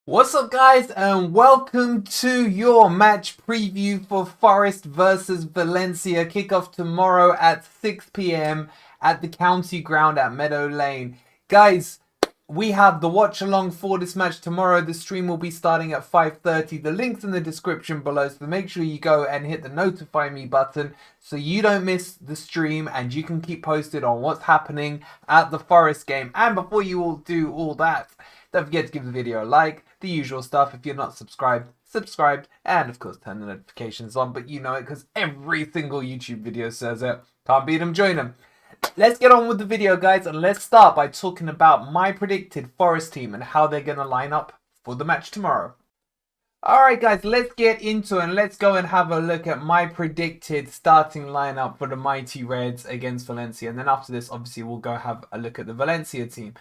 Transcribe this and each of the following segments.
What's up, guys, and welcome to your match preview for Forest versus Valencia. Kickoff tomorrow at 6 p.m. at the County Ground at Meadow Lane. Guys, we have the watch along for this match tomorrow. The stream will be starting at 5:30. The link's in the description below, so make sure you go and hit the notify me button so you don't miss the stream and you can keep posted on what's happening at the Forest game. And before you all do all that, don't forget to give the video a like, the usual stuff. If you're not subscribed, and of course turn the notifications on. But you know it because every single YouTube video says it. Can't beat them, join them. Let's get on with the video, guys, and let's start by talking about my predicted Forest team and how they're going to line up for the match tomorrow. Alright, guys, let's get into it and let's go and have a look at my predicted starting lineup for the Mighty Reds against Valencia. And then after this, obviously, we'll go have a look at the Valencia team.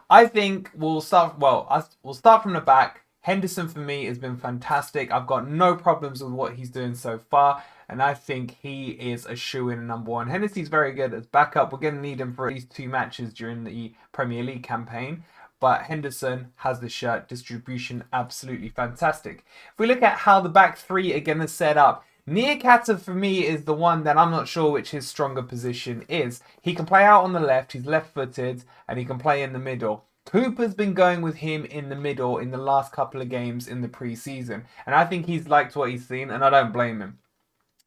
I think we'll start from the back. Henderson for me has been fantastic. I've got no problems with what he's doing so far, and I think he is a shoe-in number one. Henderson's very good as backup. We're going to need him for at least 2 matches during the Premier League campaign, but Henderson has the shirt distribution absolutely fantastic. If we look at how the back three are going to set up, Newcastle for me is the one that I'm not sure which his stronger position is. He can play out on the left, he's left-footed, and he can play in the middle. Cooper's been going with him in the middle in the last couple of games in the pre-season, and I think he's liked what he's seen, and I don't blame him.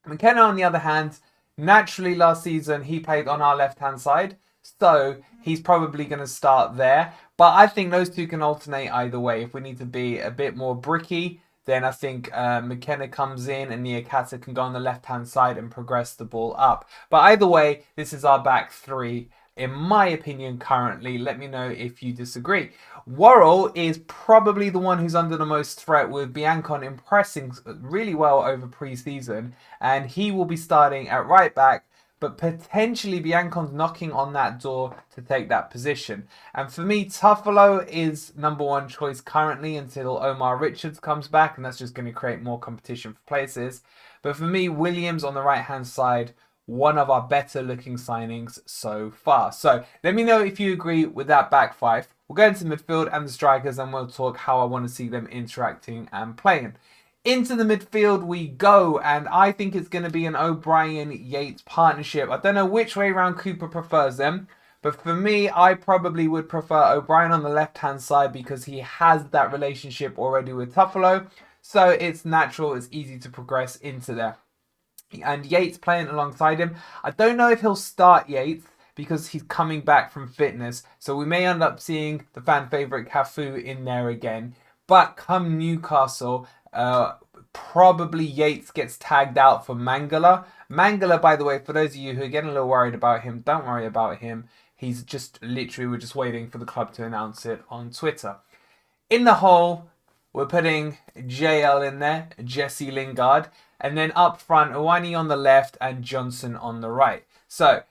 McKenna, on the other hand, naturally last season he played on our left-hand side, so he's probably going to start there. But I think those two can alternate either way. If we need to be a bit more bricky, then I think McKenna comes in and Niakata can go on the left-hand side and progress the ball up. But either way, this is our back three, in my opinion, currently. Let me know if you disagree. Worrell is probably the one who's under the most threat, with Biancon impressing really well over pre-season. And he will be starting at right back, but potentially Biancon's knocking on that door to take that position. And for me, Tuffalo is number one choice currently until Omar Richards comes back, and that's just going to create more competition for places. But for me, Williams on the right-hand side, one of our better looking signings so far. So let me know if you agree with that back five. We'll go into midfield and the strikers, and we'll talk how I want to see them interacting and playing. Into the midfield we go, and I think it's going to be an O'Brien-Yates partnership. I don't know which way around Cooper prefers them, but for me, I probably would prefer O'Brien on the left-hand side because he has that relationship already with Tuffalo, so it's natural, it's easy to progress into there. And Yates playing alongside him. I don't know if he'll start Yates because he's coming back from fitness, so we may end up seeing the fan favourite Cafu in there again. But come Newcastle, probably Yates gets tagged out for Mangala. Mangala, by the way, for those of you who are getting a little worried about him, don't worry about him. He's just literally, we're just waiting for the club to announce it on Twitter. In the hole, we're putting JL in there, Jesse Lingard. And then up front, Owani on the left and Johnson on the right. So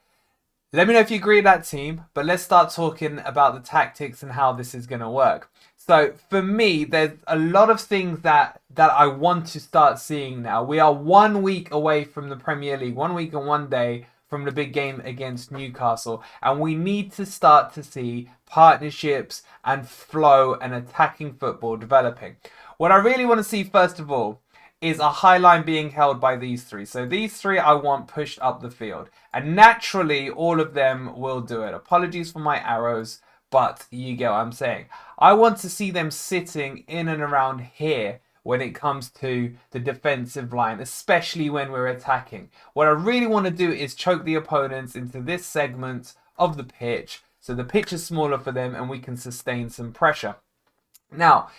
let me know if you agree with that team, but let's start talking about the tactics and how this is going to work. So for me, there's a lot of things that I want to start seeing now. We are 1 week away from the Premier League, 1 week and 1 day from the big game against Newcastle. And we need to start to see partnerships and flow and attacking football developing. What I really want to see, first of all, is a high line being held by these three. So these three I want pushed up the field. And naturally, all of them will do it. Apologies for my arrows, but you get what I'm saying. I want to see them sitting in and around here when it comes to the defensive line, especially when we're attacking. What I really want to do is choke the opponents into this segment of the pitch, so the pitch is smaller for them and we can sustain some pressure. Now,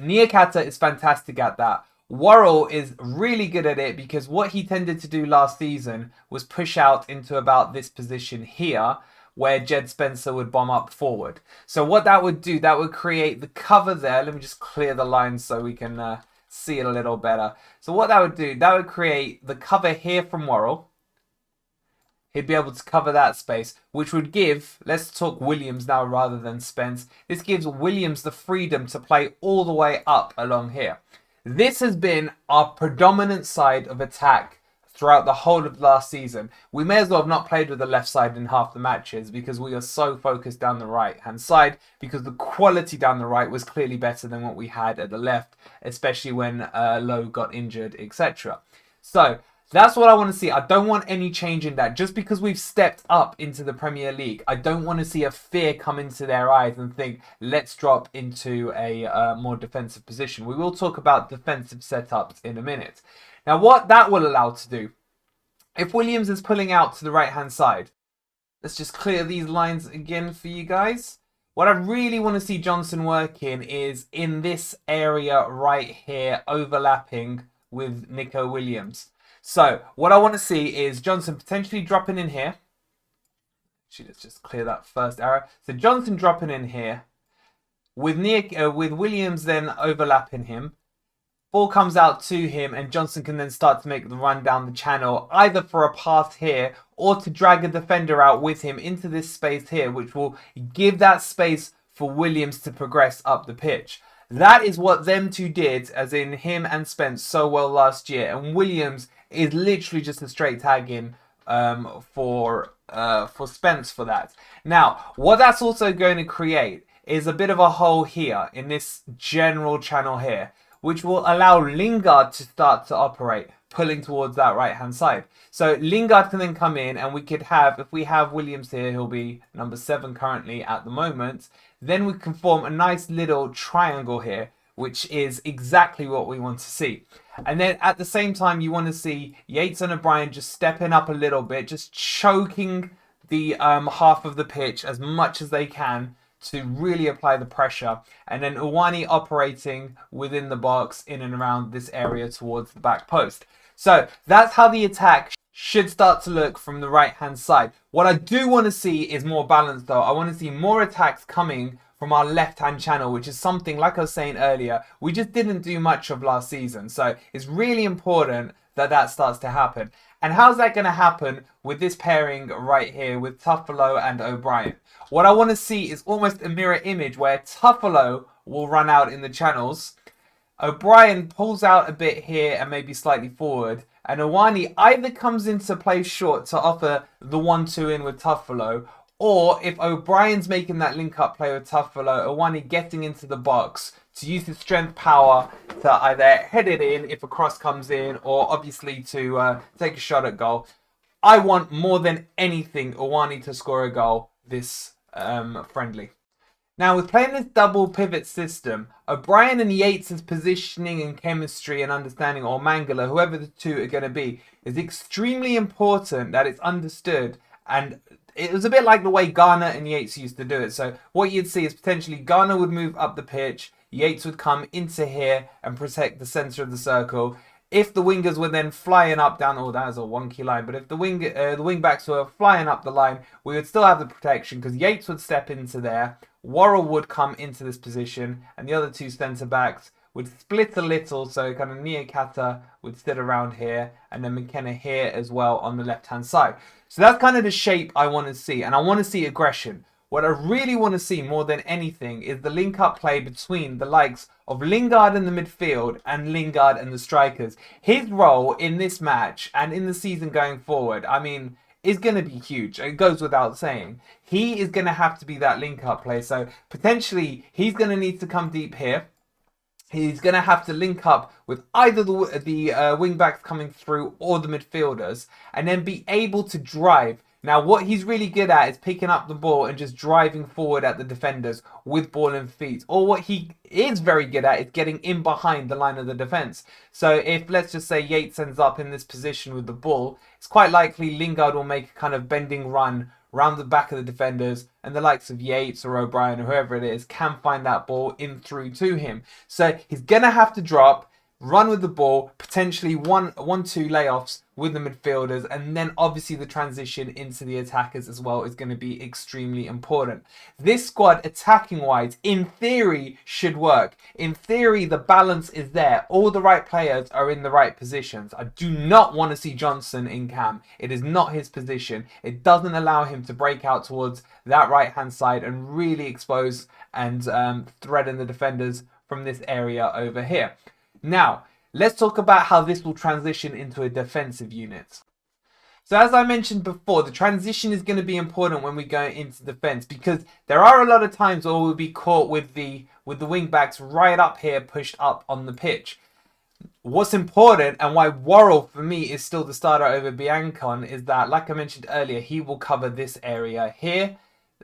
Niakata is fantastic at that. Worrell is really good at it because what he tended to do last season was push out into about this position here, where Jed Spencer would bomb up forward. So what that would do, that would create the cover there. Let me just clear the lines so we can see it a little better. So what that would do, that would create the cover here from Worrell. He'd be able to cover that space, which would give, let's talk Williams now rather than Spence. This gives Williams the freedom to play all the way up along here. This has been our predominant side of attack throughout the whole of last season. We may as well have not played with the left side in half the matches because we are so focused down the right-hand side, because the quality down the right was clearly better than what we had at the left, especially when Lowe got injured, etc. So that's what I want to see. I don't want any change in that. Just because we've stepped up into the Premier League, I don't want to see a fear come into their eyes and think, let's drop into a more defensive position. We will talk about defensive setups in a minute. Now, what that will allow to do, if Williams is pulling out to the right-hand side, let's just clear these lines again for you guys. What I really want to see Johnson work in is in this area right here, overlapping with Nico Williams. So what I want to see is Johnson potentially dropping in here. Actually, let's just clear that first arrow. So Johnson dropping in here with Williams then overlapping him. Ball comes out to him and Johnson can then start to make the run down the channel, either for a pass here or to drag a defender out with him into this space here, which will give that space for Williams to progress up the pitch. That is what them two did, as in him and Spence, so well last year. And Williams is literally just a straight tag in for Spence for that. Now, what that's also going to create is a bit of a hole here in this general channel here, which will allow Lingard to start to operate, pulling towards that right-hand side. So Lingard can then come in, and we could have, if we have Williams here, he'll be number 7 currently at the moment, then we can form a nice little triangle here, which is exactly what we want to see. And then at the same time, you want to see Yates and O'Brien just stepping up a little bit, just choking the half of the pitch as much as they can to really apply the pressure. And then Uwani operating within the box in and around this area towards the back post. So that's how the attack should start to look from the right-hand side. What I do want to see is more balance though. I want to see more attacks coming from our left-hand channel, which is something, like I was saying earlier, we just didn't do much of last season. So it's really important that that starts to happen. And how's that going to happen with this pairing right here with Tuffalo and O'Brien? What I want to see is almost a mirror image where Tuffalo will run out in the channels, O'Brien pulls out a bit here and maybe slightly forward, and Uwani either comes into play short to offer the 1-2 in with Tuffalo, or if O'Brien's making that link-up play with Tuffalo, Uwani getting into the box to use his strength power to either head it in if a cross comes in, or obviously to take a shot at goal. I want more than anything Uwani to score a goal this friendly. Now, with playing this double pivot system, O'Brien and Yates' positioning and chemistry and understanding, or Mangala, whoever the two are going to be, is extremely important that it's understood. And it was a bit like the way Garner and Yates used to do it. So what you'd see is potentially Garner would move up the pitch, Yates would come into here and protect the centre of the circle. If the wingers were then flying up down, oh, that is a wonky line. But if the wing backs were flying up the line, we would still have the protection because Yates would step into there, Worrell would come into this position, and the other two centre backs would split a little. So kind of Niakata would sit around here, and then McKenna here as well on the left hand side. So that's kind of the shape I want to see, and I want to see aggression. What I really want to see more than anything is the link-up play between the likes of Lingard in the midfield and Lingard and the strikers. His role in this match and in the season going forward, I mean, is going to be huge. It goes without saying. He is going to have to be that link-up play. So potentially he's going to need to come deep here. He's going to have to link up with either the wing-backs coming through or the midfielders and then be able to drive. Now, what he's really good at is picking up the ball and just driving forward at the defenders with ball and feet. Or what he is very good at is getting in behind the line of the defence. So if, let's just say, Yates ends up in this position with the ball, it's quite likely Lingard will make a kind of bending run round the back of the defenders, and the likes of Yates or O'Brien or whoever it is can find that ball in through to him. So he's going to have to drop, run with the ball, potentially one, two layoffs with the midfielders, and then obviously the transition into the attackers as well is going to be extremely important. This squad, attacking wise, in theory should work. In theory, the balance is there. All the right players are in the right positions. I do not want to see Johnson in cam. It is not his position. It doesn't allow him to break out towards that right hand side and really expose and threaten the defenders from this area over here. Now, let's talk about how this will transition into a defensive unit. So as I mentioned before, the transition is going to be important when we go into defence, because there are a lot of times where we'll be caught with the wing backs right up here, pushed up on the pitch. What's important, and why Worrell for me is still the starter over Biancon, is that, like I mentioned earlier, he will cover this area here.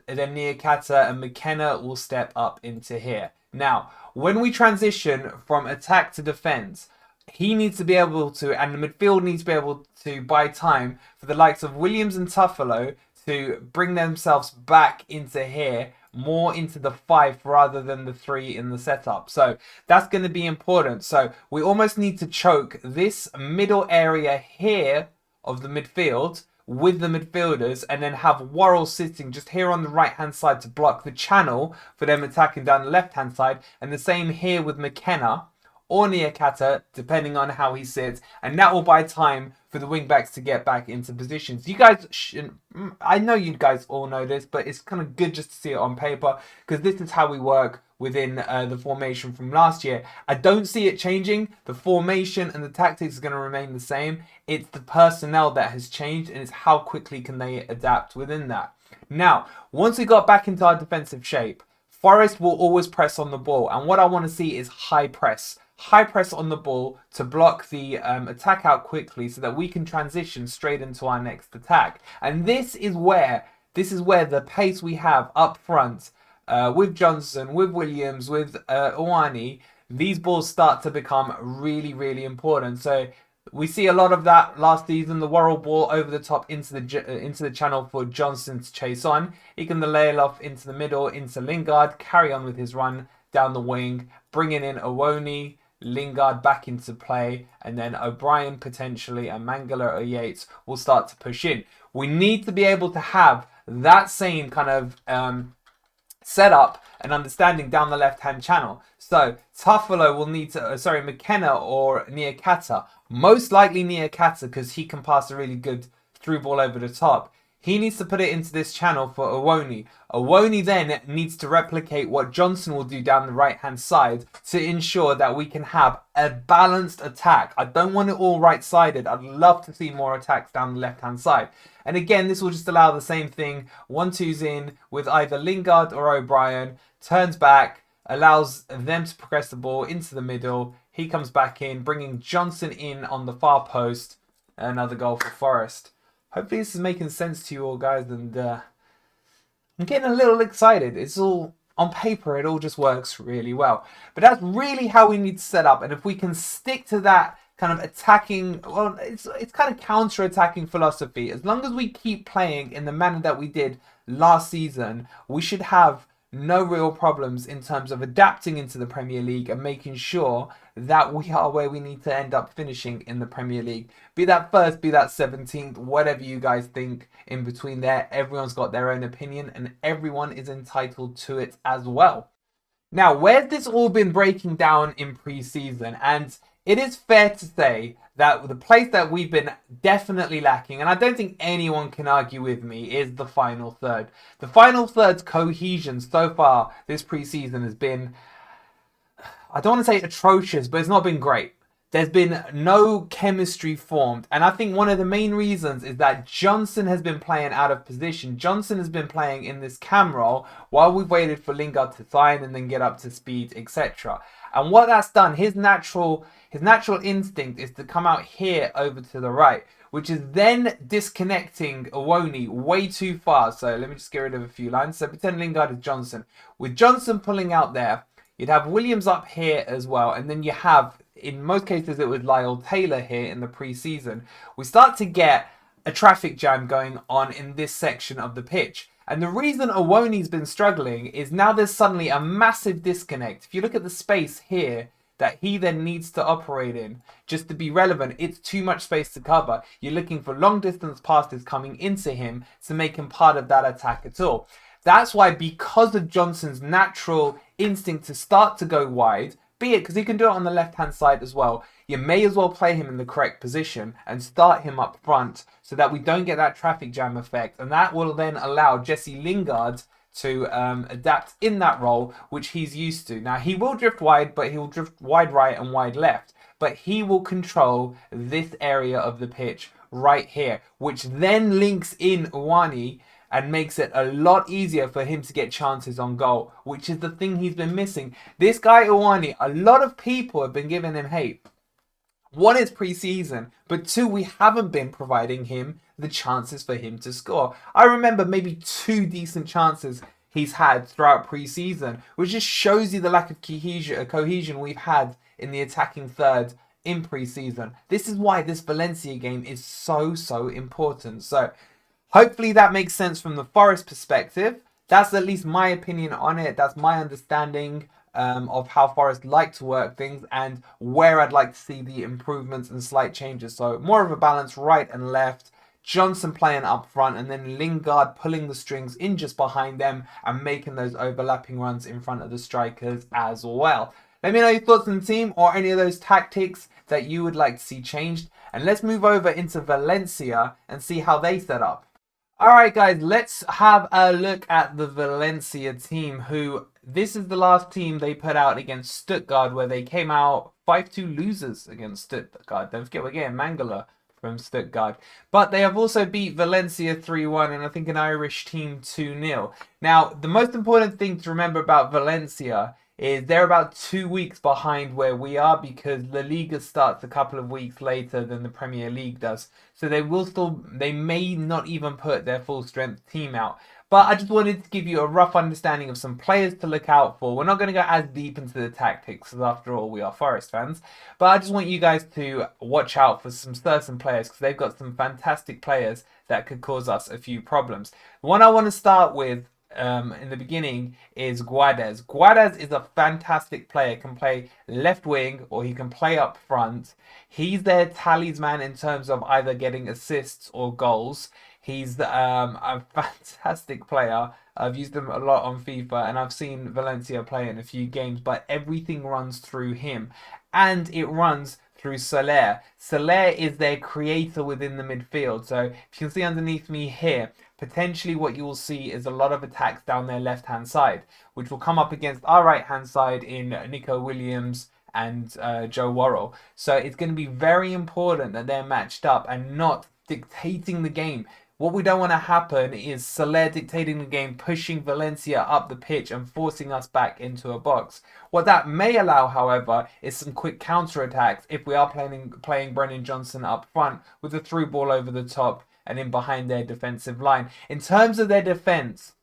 And then Niakata and McKenna will step up into here. Now, when we transition from attack to defence, he needs to be able to, and the midfield needs to be able to buy time for the likes of Williams and Tuffalo to bring themselves back into here, more into the 5 rather than the 3 in the setup. So that's going to be important. So we almost need to choke this middle area here of the midfield with the midfielders, and then have Worrell sitting just here on the right hand side to block the channel for them attacking down the left hand side, and the same here with McKenna or Niakata, depending on how he sits, and that will buy time for the wing backs to get back into positions. You guys, I know you guys all know this, but it's kind of good just to see it on paper, because this is how we work within the formation from last year. I don't see it changing. The formation and the tactics are going to remain the same. It's the personnel that has changed, and it's how quickly can they adapt within that. Now, once we got back into our defensive shape, Forest will always press on the ball, and what I want to see is high press. High press on the ball to block the attack out quickly, so that we can transition straight into our next attack. And this is where the pace we have up front with Johnson, with Williams, with Owani, these balls start to become really, really important. So we see a lot of that last season. The Worrell ball over the top into the channel for Johnson to chase on. He can lay it off into the middle, into Lingard, carry on with his run down the wing, bringing in Owoni, Lingard back into play, and then O'Brien potentially and Mangala or Yates will start to push in. We need to be able to have that same kind of setup and understanding down the left-hand channel. So Tuffalo will need to, McKenna or Niakata, most likely Niakata, because he can pass a really good through ball over the top. He needs to put it into this channel for Owoni. Owoni then needs to replicate what Johnson will do down the right-hand side to ensure that we can have a balanced attack. I don't want it all right-sided. I'd love to see more attacks down the left-hand side. And again, this will just allow the same thing. 1-2's in with either Lingard or O'Brien. Turns back, allows them to progress the ball into the middle. He comes back in, bringing Johnson in on the far post. Another goal for Forest. Hopefully this is making sense to you all, guys, and I'm getting a little excited. It's all, on paper, it all just works really well. But that's really how we need to set up, and if we can stick to that kind of attacking, well, it's kind of counter-attacking philosophy. As long as we keep playing in the manner that we did last season, we should have no real problems in terms of adapting into the Premier League and making sure that we are where we need to end up finishing in the Premier League. Be that first, be that 17th, whatever you guys think in between there. Everyone's got their own opinion and everyone is entitled to it as well. Now, where's this all been breaking down in pre-season? And it is fair to say that the place that we've been definitely lacking, and I don't think anyone can argue with me, is the final third. The final third's cohesion so far this pre-season has been, I don't want to say atrocious, but it's not been great. There's been no chemistry formed. And I think one of the main reasons is that Johnson has been playing out of position. Johnson has been playing in this cam role while we've waited for Lingard to sign and then get up to speed, etc. And what that's done, his natural instinct is to come out here over to the right, which is then disconnecting Owoni way too far. So let me just get rid of a few lines. So pretend Lingard is Johnson. With Johnson pulling out there, you'd have Williams up here as well. And then you have, in most cases, it was Lyle Taylor here in the pre-season. We start to get a traffic jam going on in this section of the pitch. And the reason Owoni's been struggling is now there's suddenly a massive disconnect. If you look at the space here that he then needs to operate in, just to be relevant, it's too much space to cover. You're looking for long distance passes coming into him to make him part of that attack at all. That's why, because of Johnson's natural instinct to start to go wide, be it because he can do it on the left-hand side as well, you may as well play him in the correct position and start him up front so that we don't get that traffic jam effect. And that will then allow Jesse Lingard to adapt in that role, which he's used to. Now, he will drift wide, but he'll drift wide right and wide left. but he will control this area of the pitch right here, which then links in Iwani and makes it a lot easier for him to get chances on goal, which is the thing he's been missing. This guy Iwani, a lot of people have been giving him hate. One, it's pre-season, but two, we haven't been providing him the chances for him to score. I remember maybe 2 decent chances he's had throughout pre-season, which just shows you the lack of cohesion we've had in the attacking third in pre-season. This is why this Valencia game is so important. So hopefully that makes sense from the Forest perspective. That's at least my opinion on it. That's my understanding of how Forest like to work things and where I'd like to see the improvements and slight changes. So more of a balance right and left. Johnson playing up front, and then Lingard pulling the strings in just behind them and making those overlapping runs in front of the strikers as well. Let me know your thoughts on the team or any of those tactics that you would like to see changed. And let's move over into Valencia and see how they set up. Alright guys, let's have a look at the Valencia team, who this is the last team they put out against Stuttgart, where they came out 5-2 losers against Stuttgart. Don't forget we're getting Mangala from Stuttgart. But they have also beat Valencia 3-1 and I think an Irish team 2-0. Now, the most important thing to remember about Valencia is they're about 2 weeks behind where we are, because La Liga starts a couple of weeks later than the Premier League does. So they may not even put their full strength team out. But I just wanted to give you a rough understanding of some players to look out for. We're not going to go as deep into the tactics, because after all, we are Forest fans. But I just want you guys to watch out for some certain players, because they've got some fantastic players that could cause us a few problems. The one I want to start with in the beginning is Guedes. Guedes is a fantastic player. Can play left wing or he can play up front. He's their talisman in terms of either getting assists or goals. He's a fantastic player. I've used him a lot on FIFA and I've seen Valencia play in a few games, but everything runs through him and it runs through Soler. Soler is their creator within the midfield. So if you can see underneath me here, potentially what you will see is a lot of attacks down their left-hand side, which will come up against our right-hand side in Nico Williams and Joe Worrell. So it's going to be very important that they're matched up and not dictating the game. What we don't want to happen is Soler dictating the game, pushing Valencia up the pitch and forcing us back into a box. What that may allow, however, is some quick counter-attacks if we are playing Brennan Johnson up front with a through ball over the top and in behind their defensive line. In terms of their defense,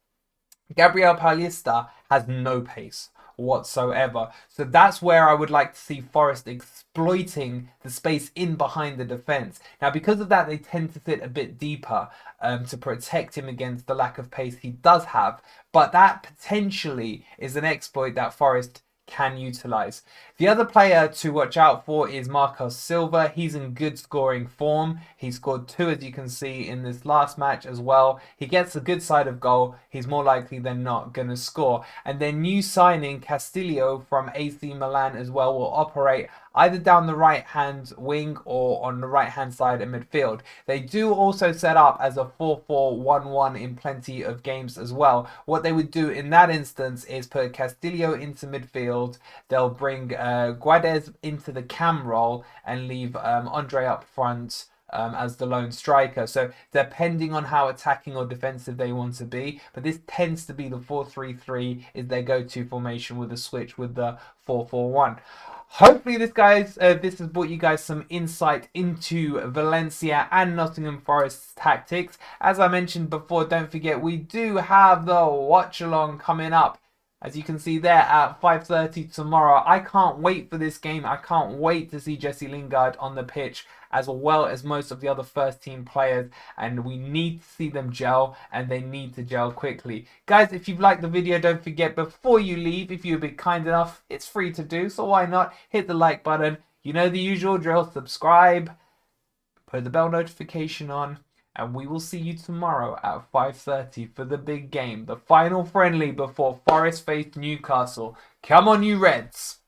Gabriel Paulista has no pace whatsoever. So that's where I would like to see Forest exploiting the space in behind the defence. Now, because of that, they tend to sit a bit deeper to protect him against the lack of pace he does have. But that potentially is an exploit that Forest can utilise. The other player to watch out for is Marcos Silva. He's in good scoring form. He scored 2, as you can see, in this last match as well. He gets a good side of goal. He's more likely than not going to score. And their new signing, Castillo from AC Milan as well, will operate either down the right-hand wing or on the right-hand side of midfield. They do also set up as a 4-4-1-1 in plenty of games as well. What they would do in that instance is put Castillo into midfield. They'll bring Guedes into the cam role and leave Andre up front as the lone striker. So depending on how attacking or defensive they want to be, but this tends to be the 4-3-3 is their go-to formation with a switch with the 4-4-1. Hopefully this has brought you guys some insight into Valencia and Nottingham Forest's tactics. As I mentioned before, don't forget we do have the watch along coming up, as you can see there, at 5:30 tomorrow. I can't wait for this game. I can't wait to see Jesse Lingard on the pitch, as well as most of the other first team players, and we need to see them gel, and they need to gel quickly. Guys, if you've liked the video, don't forget, before you leave, if you've been kind enough, it's free to do, so why not hit the like button. You know the usual drill: subscribe, put the bell notification on, and we will see you tomorrow at 5:30 for the big game, the final friendly before Forest face Newcastle. Come on, you Reds!